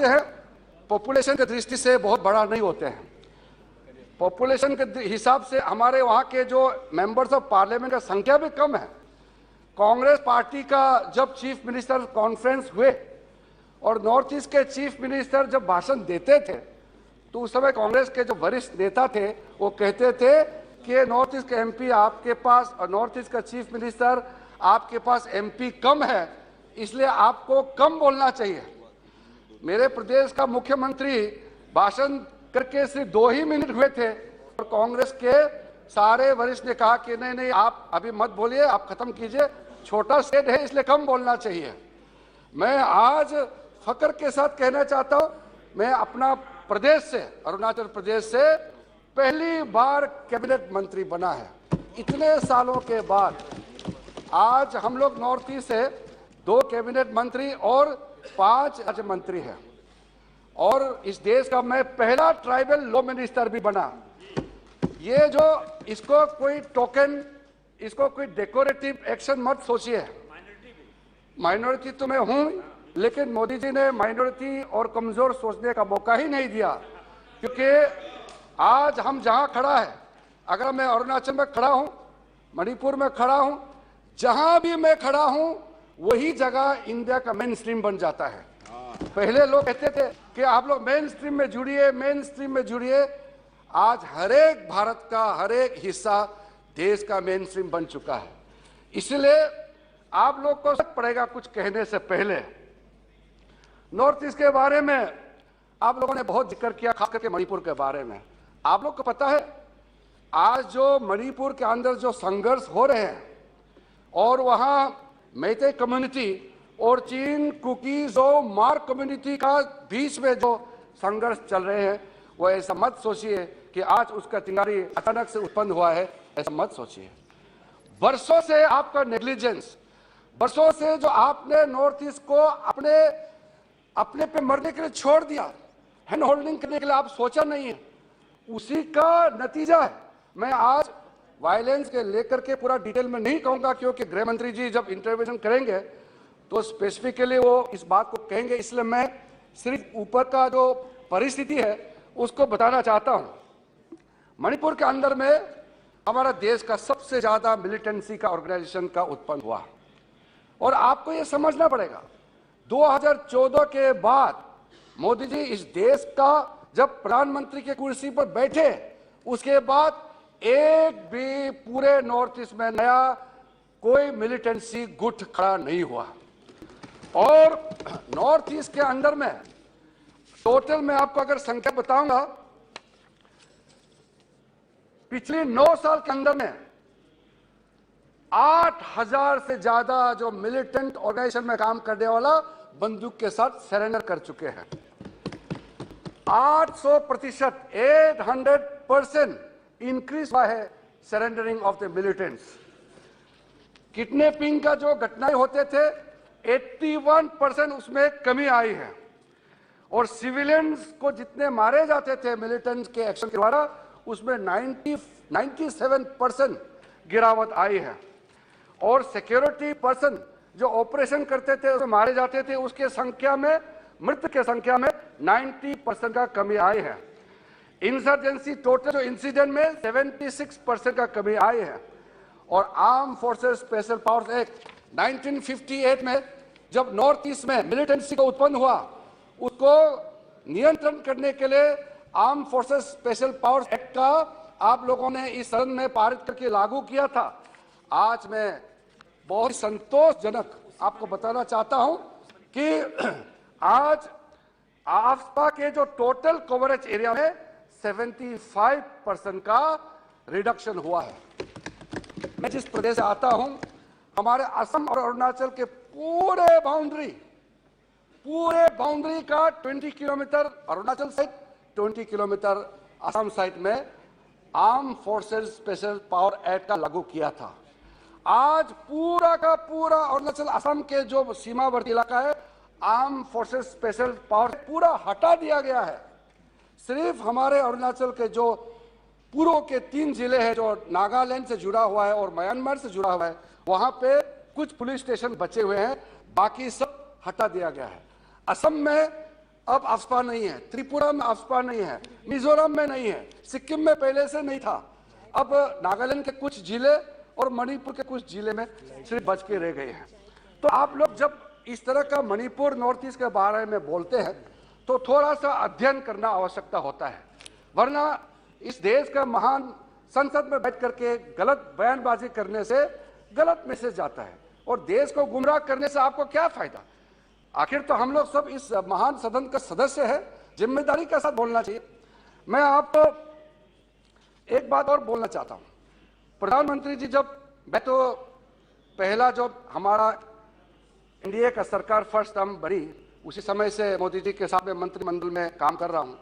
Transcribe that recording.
राज्य है, पॉपुलेशन की दृष्टि से बहुत बड़ा नहीं होते हैं। पॉपुलेशन के हिसाब से हमारे वहाँ के जो मेंबर्स ऑफ पार्लियामेंट का संख्या भी कम है। कांग्रेस पार्टी का जब चीफ मिनिस्टर कॉन्फ्रेंस हुए और नॉर्थ ईस्ट के चीफ मिनिस्टर जब भाषण देते थे, तो उस समय कांग्रेस के जो वरिष्ठ नेता थे वो कहते थे कि नॉर्थ ईस्ट के एमपी आपके पास और नॉर्थ ईस्ट का चीफ मिनिस्टर आपके पास एमपी कम है, इसलिए आपको कम बोलना चाहिए। मेरे प्रदेश का मुख्यमंत्री भाषण करके सिर्फ 2 ही मिनट हुए थे और कांग्रेस के सारे वरिष्ठ ने कहा कि नहीं नहीं, आप अभी मत बोलिए, आप खत्म कीजिए, छोटा स्टेट है इसलिए कम बोलना चाहिए। मैं आज फक्र के साथ कहना चाहता हूं, मैं अपना प्रदेश से, अरुणाचल प्रदेश से पहली बार कैबिनेट मंत्री बना है। इतने सालों के बाद आज हम लोग नॉर्थ ईस्ट से 2 कैबिनेट मंत्री और 5 राज्य मंत्री हैं और इस देश का मैं पहला ट्राइबल लॉ मिनिस्टर भी बना। ये जो इसको कोई टोकन, इसको कोई डेकोरेटिव एक्शन मत सोचिए। माइनॉरिटी तो मैं हूं, लेकिन मोदी जी ने माइनॉरिटी और कमजोर सोचने का मौका ही नहीं दिया, क्योंकि आज हम जहां खड़ा है, अगर मैं अरुणाचल में खड़ा हूं, मणिपुर में खड़ा हूं, जहां भी मैं खड़ा हूं, वही जगह इंडिया का मेन स्ट्रीम बन जाता है। पहले लोग कहते थे कि आप लोग मेन स्ट्रीम में जुड़िए, मेन स्ट्रीम में जुड़िए। आज हर एक भारत का हर एक हिस्सा देश का मेन स्ट्रीम बन चुका है। इसलिए आप लोग को जरूरत पड़ेगा कुछ कहने से पहले। नॉर्थ ईस्ट के बारे में आप लोगों ने बहुत जिक्र किया, खास करके मणिपुर के बारे में। आप लोग को पता है आज जो मणिपुर के अंदर जो संघर्ष हो रहे हैं और वहां मैते कम्युनिटी और चीन कुकीज और मार्क कम्युनिटी का बीच में जो संघर्ष चल रहे हैं, वो ऐसा मत सोचिए कि आज उसका चिंगारी अचानक से उत्पन्न हुआ है, ऐसा मत सोचिए। वर्षों से आपका नेग्लिजेंस, वर्षों से जो आपने नॉर्थ ईस्ट को अपने पे मरने के लिए छोड़ दिया, हैंड होल्डिंग करने के लिए आप सोचा नहीं है, उसी का नतीजा है। मैं आज वायलेंस के लेकर के पूरा डिटेल में नहीं कहूंगा, क्योंकि गृह मंत्री जी जब इंटरवेंशन करेंगे तो स्पेसिफिकली वो इस बात को कहेंगे, इसलिए मैं सिर्फ ऊपर का जो परिस्थिति है उसको बताना चाहता हूं। मणिपुर के अंदर में हमारा देश का सबसे ज्यादा मिलिटेंसी का ऑर्गेनाइजेशन का उत्पन्न हुआ और आपको ये समझना पड़ेगा, 2014 के बाद मोदी जी इस देश का जब प्रधानमंत्री की कुर्सी पर बैठे, उसके बाद एक भी पूरे नॉर्थ ईस्ट में नया कोई मिलिटेंसी गुट खड़ा नहीं हुआ। और नॉर्थ ईस्ट के अंदर में टोटल मैं आपको अगर संख्या बताऊंगा, पिछले 9 साल के अंदर में 8000 से ज्यादा जो मिलिटेंट ऑर्गेनाइजेशन में काम करने वाला बंदूक के साथ सरेंडर कर चुके हैं। 800%, 800% इंक्रीज हुआ है surrendering of the militants. Kidnapping का जो घटनाएं होते थे 81% उसमें कमी आई है और सिविलियंस को जितने मारे जाते थे मिलिटेंट्स के एक्शन के द्वारा, उसमें 97% गिरावट आई है। और सिक्योरिटी पर्सन जो ऑपरेशन करते थे, उसमें मारे जाते थे, उसके संख्या में, मृत के संख्या में 90% का कमी आई है। इंसर्जेंसी टोटल जो इंसिडेंट में 76% का कमी आई है। और arm forces special powers act 1958 में जब नॉर्थ ईस्ट में मिलिटेंसी का उत्पन्न हुआ, उसको नियंत्रण करने के लिए arm forces special powers act का आप लोगों ने इस सदन में पारित करके लागू किया था। आज मैं बहुत संतोषजनक आपको बताना चाहता हूं कि आज आफ्ता के जो टोटल कवरेज एरिया में 75% का रिडक्शन हुआ है। मैं जिस प्रदेश से आता हूं, हमारे असम और अरुणाचल के पूरे बाउंड्री का 20 kilometre Arunachal side, 20 kilometre Assam side में arm forces special power act का लागू किया था। आज पूरा का पूरा अरुणाचल असम के जो सीमावर्ती इलाका है, आर्म फोर्सेस स्पेशल पावर पूरा हटा दिया गया है। सिर्फ हमारे अरुणाचल के जो पूर्व के 3 जिले हैं जो नागालैंड से जुड़ा हुआ है और म्यांमार से जुड़ा हुआ है, वहां पे कुछ पुलिस स्टेशन बचे हुए हैं, बाकी सब हटा दिया गया है। असम में अब आफ्सपा नहीं है, त्रिपुरा में आफ्सपा नहीं है, मिजोरम में नहीं है, सिक्किम में पहले से नहीं था। अब नागालैंड के कुछ जिले और मणिपुर के कुछ जिले में सिर्फ बच के रह गए हैं। तो आप लोग जब इस तरह का मणिपुर नॉर्थ ईस्ट के बारे में बोलते हैं तो थोड़ा सा अध्ययन करना आवश्यकता होता है, वरना इस देश का महान संसद में बैठ करके गलत बयानबाजी करने से गलत मैसेज जाता है और देश को गुमराह करने से आपको क्या फायदा। आखिर तो हम लोग सब इस महान सदन का सदस्य है, जिम्मेदारी के साथ बोलना चाहिए। मैं आपको एक बात और बोलना चाहता हूं, प्रधानमंत्री जी, जब मैं तो पहला जो हमारा एनडीए का सरकार फर्स्ट टर्म बनी, उसी समय से मोदी जी के साथ में मंत्रिमंडल में काम कर रहा हूं।